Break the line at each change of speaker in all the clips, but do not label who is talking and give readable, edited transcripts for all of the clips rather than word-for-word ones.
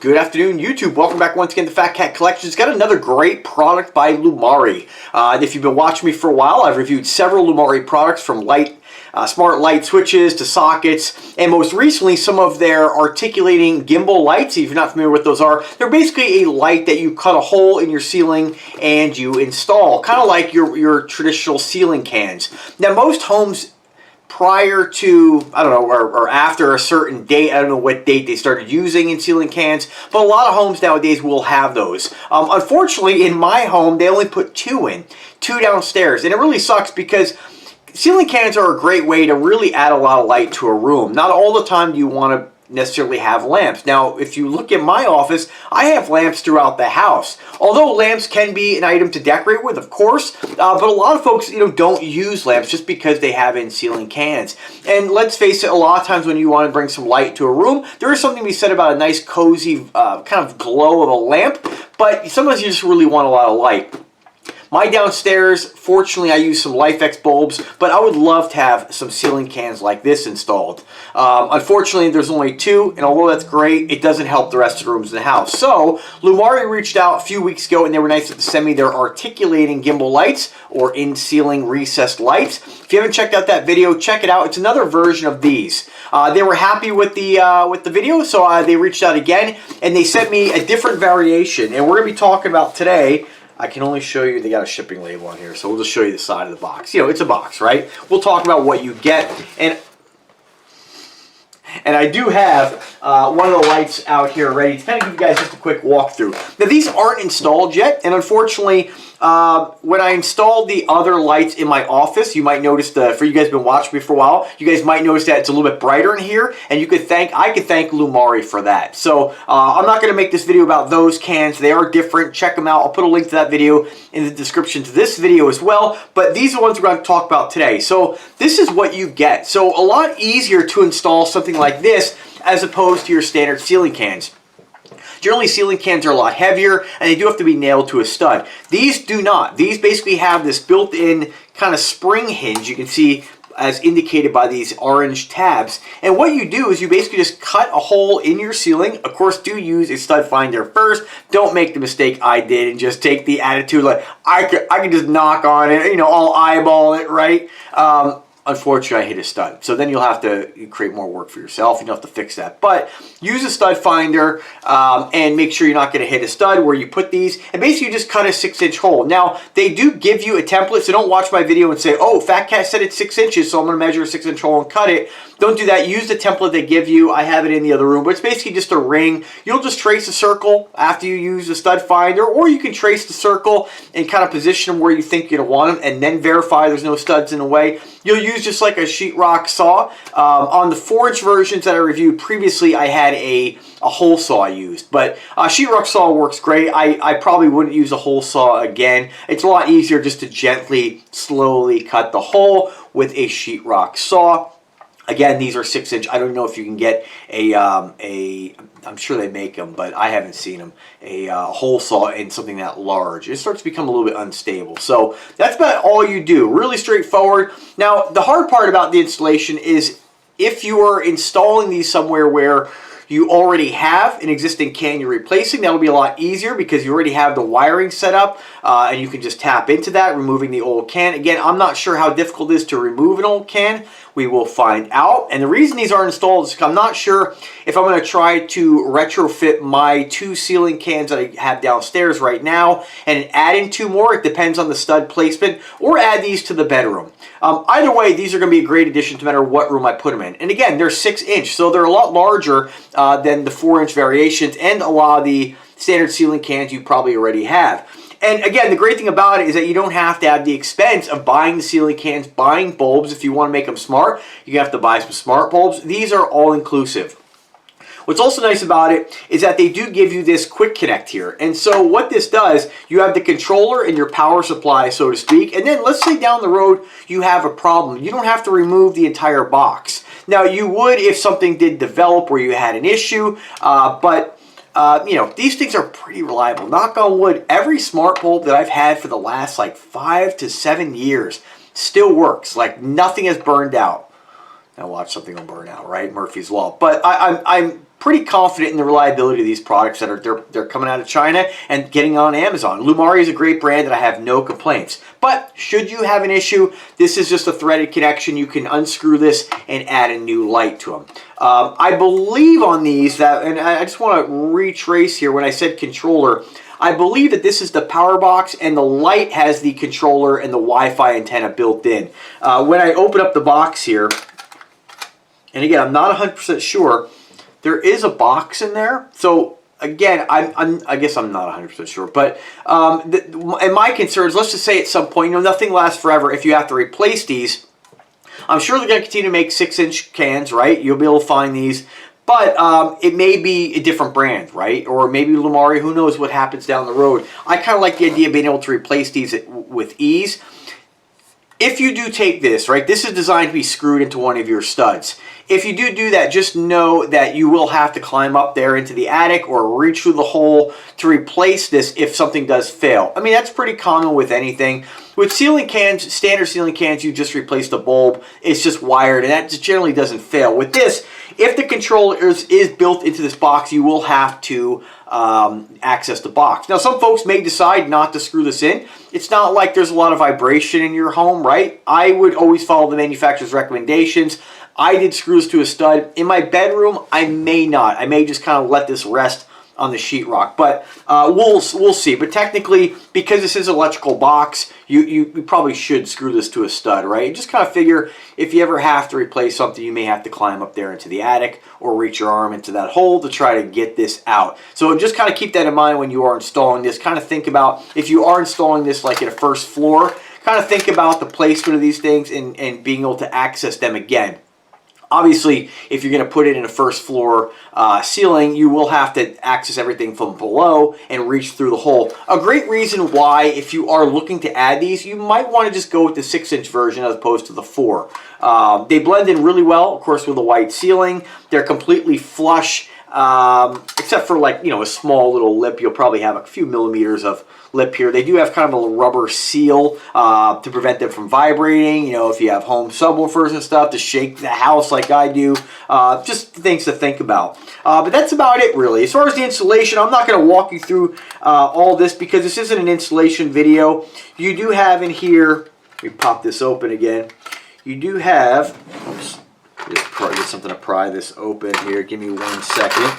Good afternoon, YouTube. Welcome back once again to Fat Cat Collections. Got another great product by Lumari. If you've been watching me for a while, I've reviewed several Lumari products from smart light switches to sockets, and most recently some of their articulating gimbal lights. If you're not familiar with those are, they're basically a light that you cut a hole in your ceiling and you install, kind of like your traditional ceiling cans. Now most homes prior to, I don't know, or after a certain date, I don't know what date they started using in ceiling cans, but a lot of homes nowadays will have those. Unfortunately, in my home, they only put two downstairs, and it really sucks because ceiling cans are a great way to really add a lot of light to a room. Not all the time do you want to necessarily have lamps. Now, if you look at my office, I have lamps throughout the house. Although lamps can be an item to decorate with, of course, but a lot of folks, don't use lamps just because they have in ceiling cans. And let's face it, a lot of times when you want to bring some light to a room, there is something to be said about a nice, cozy, kind of glow of a lamp, but sometimes you just really want a lot of light. My downstairs, fortunately, I use some LifeX bulbs, but I would love to have some ceiling cans like this installed. Unfortunately, there's only two, and although that's great, it doesn't help the rest of the rooms in the house. So, Lumari reached out a few weeks ago, and they were nice enough to send me their articulating gimbal lights, or in-ceiling recessed lights. If you haven't checked out that video, check it out. It's another version of these. They were happy with the video, so they reached out again, and they sent me a different variation, and we're going to be talking about today. I can only show you, they got a shipping label on here, so we'll just show you the side of the box. It's a box, right? We'll talk about what you get, and I do have one of the lights out here ready to kind of give you guys just a quick walkthrough. Now, these aren't installed yet, and unfortunately, when I installed the other lights in my office, you might notice for you guys who've been watching me for a while, you guys might notice that it's a little bit brighter in here, and I could thank Lumari for that. So I'm not going to make this video about those cans. They are different. Check them out. I'll put a link to that video in the description to this video as well, but these are the ones we're going to talk about today. So this is what you get. So a lot easier to install something like this as opposed to your standard ceiling cans. Generally, ceiling cans are a lot heavier, and they do have to be nailed to a stud. These do not. These basically have this built-in kind of spring hinge, you can see as indicated by these orange tabs. And what you do is you basically just cut a hole in your ceiling. Of course, do use a stud finder first. Don't make the mistake I did and just take the attitude like, I could just knock on it, I'll eyeball it, right? Unfortunately, I hit a stud. So then you'll have to create more work for yourself. You don't have to fix that. But use a stud finder and make sure you're not going to hit a stud where you put these. And basically, you just cut a 6-inch hole. Now, they do give you a template, so don't watch my video and say, oh, Fat Cat said it's 6 inches, so I'm going to measure a 6-inch hole and cut it. Don't do that. Use the template they give you. I have it in the other room, but it's basically just a ring. You'll just trace a circle after you use the stud finder, or you can trace the circle and kind of position them where you think you're going to want them, and then verify there's no studs in the way. You'll use just like a sheetrock saw. On the 4-inch versions that I reviewed previously, I had a hole saw I used, but sheetrock saw works great. I probably wouldn't use a hole saw again. It's a lot easier just to gently, slowly cut the hole with a sheetrock saw. Again, these are 6-inch. I don't know if you can get I'm sure they make them, but I haven't seen them, a hole saw in something that large. It starts to become a little bit unstable. So that's about all you do. Really straightforward. Now, the hard part about the installation is if you are installing these somewhere where you already have an existing can you're replacing, that'll be a lot easier because you already have the wiring set up and you can just tap into that, removing the old can. Again, I'm not sure how difficult it is to remove an old can. We will find out. And the reason these aren't installed is because I'm not sure if I'm going to try to retrofit my 2 ceiling cans that I have downstairs right now and add in 2 more. It depends on the stud placement, or add these to the bedroom. Either way, these are going to be a great addition no matter what room I put them in. And again, they're 6-inch, so they're a lot larger than the 4-inch variations and a lot of the standard ceiling cans you probably already have. And again, the great thing about it is that you don't have to have the expense of buying the ceiling cans, buying bulbs. If you want to make them smart, you have to buy some smart bulbs. These are all inclusive. What's also nice about it is that they do give you this quick connect here. And so what this does, you have the controller and your power supply, so to speak. And then let's say down the road you have a problem. You don't have to remove the entire box. Now, you would if something did develop where you had an issue, but these things are pretty reliable. Knock on wood, every smart bulb that I've had for the last like 5 to 7 years still works. Like nothing has burned out. Now watch something will burn out, right? Murphy's Law. But I'm pretty confident in the reliability of these products that are they're coming out of China and getting on Amazon. Lumari is a great brand that I have no complaints. But should you have an issue, this is just a threaded connection. You can unscrew this and add a new light to them. I believe on these that, and I just want to retrace here when I said controller, I believe that this is the power box and the light has the controller and the Wi-Fi antenna built in. When I open up the box here, and again, I'm not 100% sure, there is a box in there. So again, I guess I'm not 100% sure. But and my concerns, let's just say at some point, nothing lasts forever. If you have to replace these, I'm sure they're going to continue to make 6-inch cans, right? You'll be able to find these. But it may be a different brand, right? Or maybe Lumari, who knows what happens down the road. I kind of like the idea of being able to replace these with ease. If you do take this, right, this is designed to be screwed into one of your studs. If you do that, just know that you will have to climb up there into the attic or reach through the hole to replace this if something does fail. I mean, that's pretty common with anything. With ceiling cans, standard ceiling cans, you just replace the bulb. It's just wired, and that generally doesn't fail. With this, if the controller is built into this box, you will have to access the box. Now, some folks may decide not to screw this in. It's not like there's a lot of vibration in your home, right? I would always follow the manufacturer's recommendations. I did screw this to a stud. In my bedroom, I may not. I may just kind of let this rest on the sheetrock, but we'll see. But technically, because this is an electrical box, you probably should screw this to a stud, right? Just kind of figure if you ever have to replace something, you may have to climb up there into the attic or reach your arm into that hole to try to get this out. So just kind of keep that in mind when you are installing this. Kind of think about if you are installing this like at a first floor, kind of think about the placement of these things and being able to access them again. Obviously, if you're going to put it in a first floor ceiling, you will have to access everything from below and reach through the hole. A great reason why, if you are looking to add these, you might want to just go with the 6-inch version as opposed to the 4. They blend in really well, of course, with a white ceiling. They're completely flush, except for like, a small little lip. You'll probably have a few millimeters of lip here. They do have kind of a rubber seal to prevent them from vibrating. If you have home subwoofers and stuff to shake the house like I do, just things to think about. But that's about it, really. As far as the installation, I'm not going to walk you through all this because this isn't an installation video. You do have in here, let me pop this open again. You do have, oops, get something to pry this open here. Give me 1 second.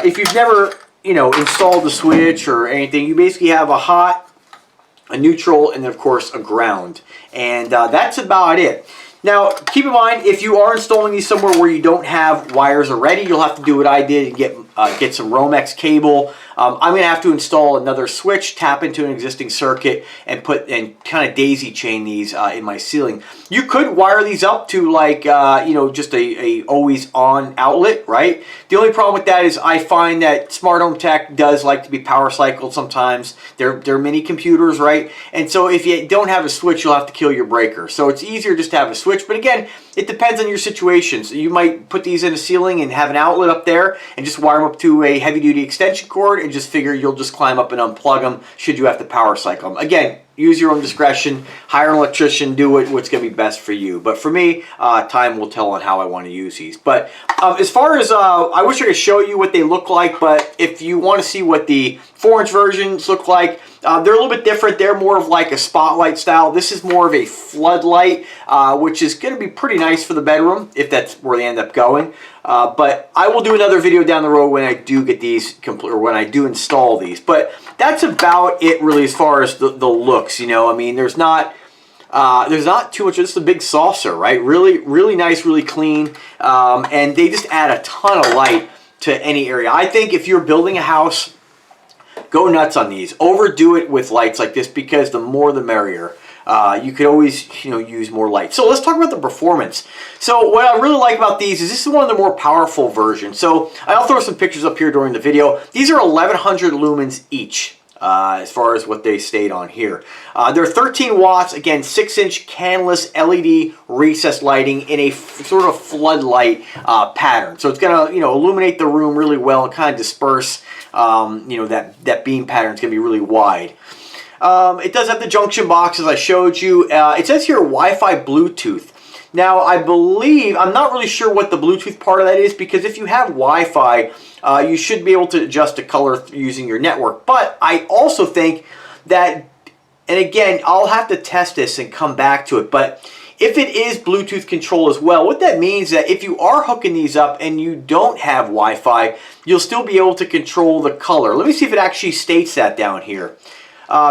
If you've never install the switch or anything, you basically have a hot, a neutral, and then of course a ground. And that's about it. Now, keep in mind, if you are installing these somewhere where you don't have wires already, you'll have to do what I did and get some Romex cable. I'm going to have to install another switch, tap into an existing circuit, and kind of daisy chain these in my ceiling. You could wire these up to like just a always on outlet, right? The only problem with that is I find that smart home tech does like to be power cycled sometimes. They're mini computers, right? And so if you don't have a switch, you'll have to kill your breaker. So it's easier just to have a switch. But again, it depends on your situation. So you might put these in a ceiling and have an outlet up there and just wire them up to a heavy-duty extension cord and just figure you'll just climb up and unplug them should you have to power cycle them. Again, use your own discretion. Hire an electrician. Do what's going to be best for you. But for me, time will tell on how I want to use these. But as far as, I wish I could show you what they look like, but if you want to see what the 4-inch versions look like, they're a little bit different. They're more of like a spotlight style. This is more of a floodlight, which is going to be pretty nice for the bedroom if that's where they end up going. But I will do another video down the road when I do get these complete, or when I do install these. But that's about it really as far as the looks. I mean, there's not too much. It's a big saucer, right? Really, really nice, really clean, and they just add a ton of light to any area. I think if you're building a house, go nuts on these. Overdo it with lights like this because the more the merrier. You could always, use more light. So let's talk about the performance. So what I really like about these is this is one of the more powerful versions. So I'll throw some pictures up here during the video. These are 1100 lumens each. As far as what they stayed on here. They're 13 watts, again, 6-inch canless LED recessed lighting in a sort of floodlight pattern. So it's going to, illuminate the room really well and kind of disperse, that beam pattern is going to be really wide. It does have the junction box, as I showed you. It says here Wi-Fi Bluetooth. Now, I believe, I'm not really sure what the Bluetooth part of that is, because if you have Wi-Fi, you should be able to adjust the color using your network. But I also think that, and again, I'll have to test this and come back to it, but if it is Bluetooth control as well, what that means is that if you are hooking these up and you don't have Wi-Fi, you'll still be able to control the color. Let me see if it actually states that down here.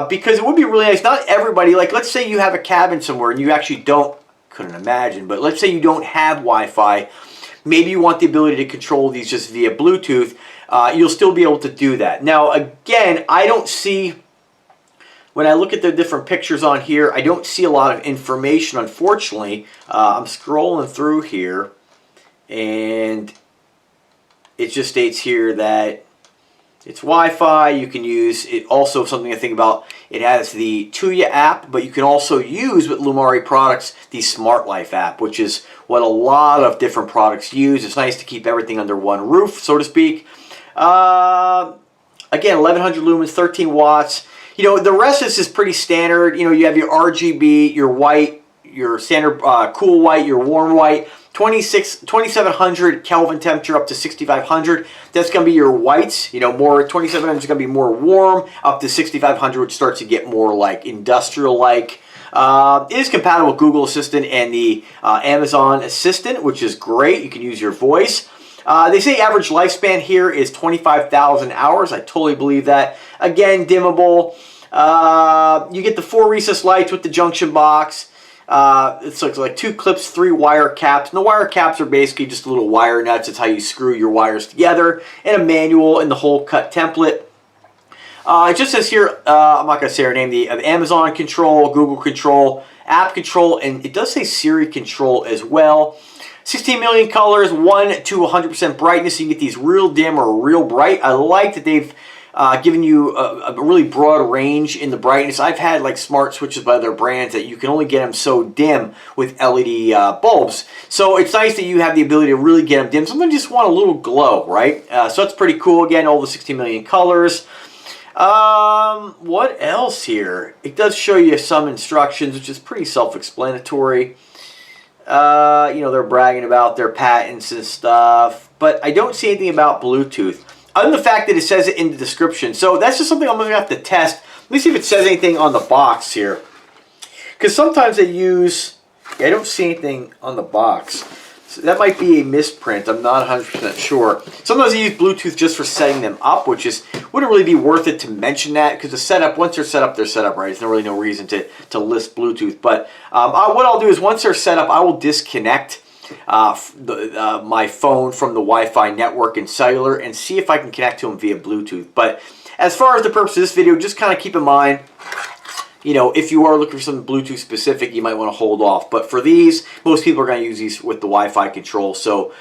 Because it would be really nice. Not everybody, like let's say you have a cabin somewhere and you actually don't, couldn't imagine, but let's say you don't have Wi-Fi. Maybe you want the ability to control these just via Bluetooth. You'll still be able to do that. Now, again, I don't see, when I look at the different pictures on here, I don't see a lot of information, unfortunately. I'm scrolling through here, and it just states here that it's Wi-Fi. You can use it. Also, something to think about, it has the Tuya app, but you can also use with Lumari products the Smart Life app, which is what a lot of different products use. It's nice to keep everything under one roof, so to speak. Again, 1100 lumens, 13 watts. You know, the rest of this is pretty standard. You know, you have your RGB, your white, your standard cool white, your warm white, 2700 Kelvin temperature up to 6500. That's going to be your whites. You know, more 2700 is going to be more warm, up to 6500, which starts to get more like industrial-like. It is compatible with Google Assistant and the Amazon Assistant, which is great. You can use your voice. They say average lifespan here is 25,000 hours. I totally believe that. Again, dimmable. You get the 4 recessed lights with the junction box. It's like 2 clips, 3 wire caps. And the wire caps are basically just little wire nuts. It's how you screw your wires together. And a manual and the hole cut template. It just says here, I'm not going to say her name, the Amazon control, Google control, app control, and it does say Siri control as well. 16 million colors, 1 to 100% brightness. You can get these real dim or real bright. I like that they've given you a really broad range in the brightness. I've had like smart switches by other brands that you can only get them so dim with LED bulbs. So it's nice that you have the ability to really get them dim. Sometimes you just want a little glow, right? So that's pretty cool. Again, all the 16 million colors. What else here? It does show you some instructions, which is pretty self-explanatory. You know, they're bragging about their patents and stuff, but I don't see anything about Bluetooth, other than the fact that it says it in the description. So that's just something I'm going to have to test. Let me see if it says anything on the box here, because sometimes they use, I don't see anything on the box. So that might be a misprint. I'm not 100% sure. Sometimes they use Bluetooth just for setting them up, which is wouldn't really be worth it to mention that, because the setup, once they're set up, right? There's really no reason to list Bluetooth. But what I'll do is once they're set up, I will disconnect my phone from the Wi-Fi network and cellular and see if I can connect to them via Bluetooth. But as far as the purpose of this video, just kind of keep in mind, you know, if you are looking for something Bluetooth specific, you might want to hold off. But for these, most people are going to use these with the Wi-Fi control. So,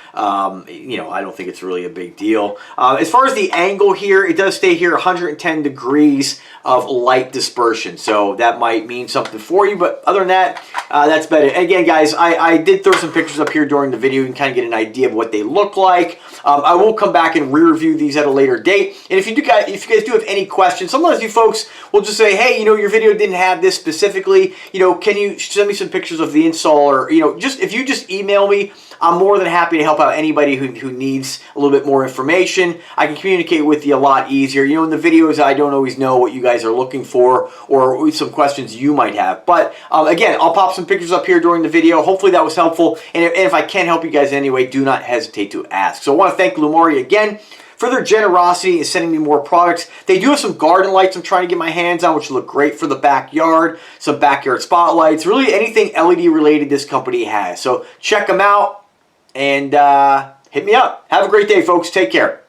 you know, I don't think it's really a big deal. As far as the angle here, it does stay here 110 degrees of light dispersion. So that might mean something for you. But other than that, that's better. And again, guys, I did throw some pictures up here during the video. You can kind of get an idea of what they look like. I will come back and re-review these at a later date. And if you guys do have any questions, sometimes you folks will just say, hey, you know, your video didn't have this specifically. You know, can you send me some pictures of the install? Or, you know, just if you just email me, I'm more than happy to help out anybody who needs a little bit more information. I can communicate with you a lot easier. You know, in the videos, I don't always know what you guys are looking for or some questions you might have. But again, I'll pop some pictures up here during the video. Hopefully that was helpful. And if I can help you guys in any way, do not hesitate to ask. So I want to thank Lumari again for their generosity in sending me more products. They do have some garden lights I'm trying to get my hands on, which look great for the backyard. Some backyard spotlights. Really anything LED related this company has. So check them out and hit me up. Have a great day, folks. Take care.